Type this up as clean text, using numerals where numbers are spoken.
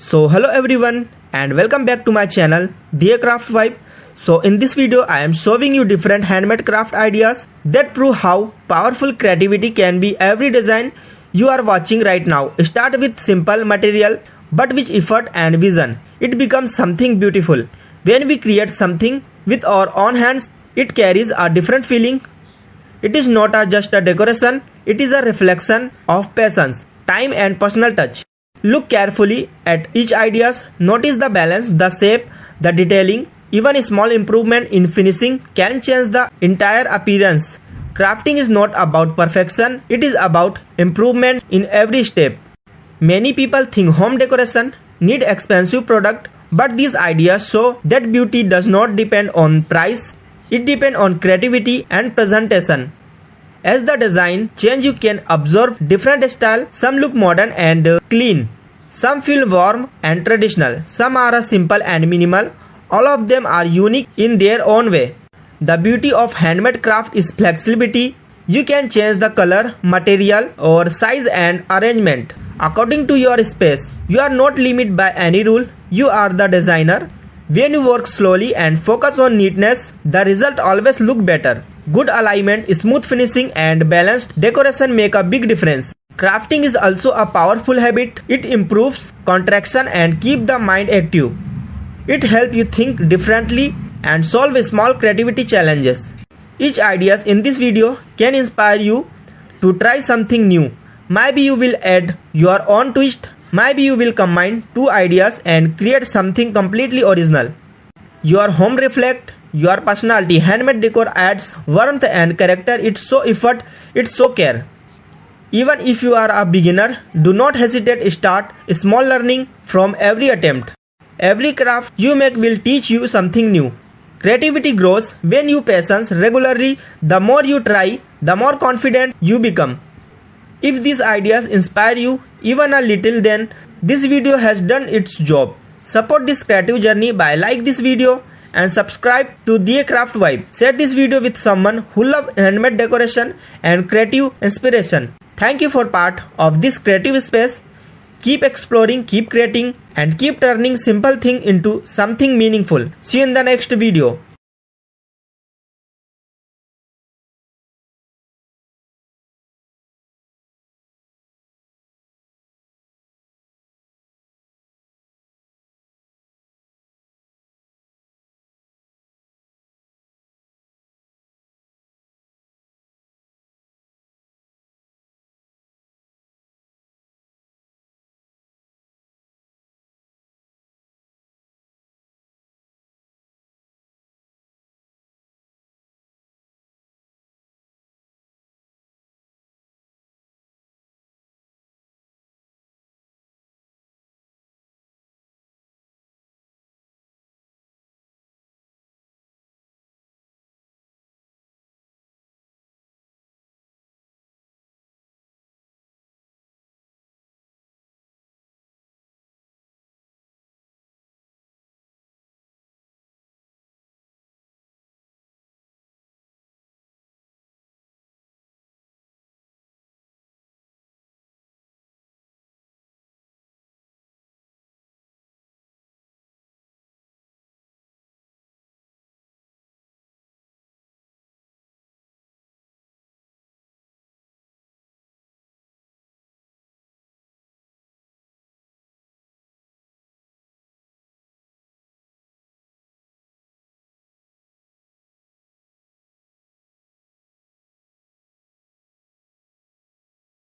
So hello everyone and welcome back to my channel Craft Vibe. So in this video I am showing you different handmade craft ideas that prove how powerful creativity can be. Every design you are watching right now start with simple material, but with effort and vision it becomes something beautiful. When we create something with our own hands, it carries a different feeling. It is not just a decoration, it is a reflection of patience, time and personal touch. Look carefully at each ideas, notice the balance, the shape, the detailing. Even a small improvement in finishing can change the entire appearance. Crafting is not about perfection, it is about improvement in every step. Many people think home decoration need expensive product, but these ideas show that beauty does not depend on price, it depends on creativity and presentation. As the design change, you can observe different styles. Some look modern and clean, some feel warm and traditional, some are simple and minimal. All of them are unique in their own way. The beauty of handmade craft is flexibility. You can change the color, material or size and arrangement according to your space. You are not limited by any rule, you are the designer. When you work slowly and focus on neatness, the result always look better. Good alignment, smooth finishing and balanced decoration make a big difference. Crafting is also a powerful habit. It improves concentration and keep the mind active. It helps you think differently and solve small creativity challenges. Each ideas in this video can inspire you to try something new. Maybe you will add your own twist. Maybe you will combine two ideas and create something completely original. Your home reflects your personality. Handmade decor adds warmth and character. It's so effort, it's so care. Even if you are a beginner, do not hesitate. Start small, learning from every attempt. Every craft you make will teach you something new. Creativity grows when you patience regularly. The more you try, the more confident you become. If these ideas inspire you even a little, then this video has done its job. Support this creative journey by like this video and subscribe to Craft Vibe. Share this video with someone who loves handmade decoration and creative inspiration. Thank you for part of this creative space. Keep exploring, keep creating and keep turning simple thing into something meaningful. See you in the next video.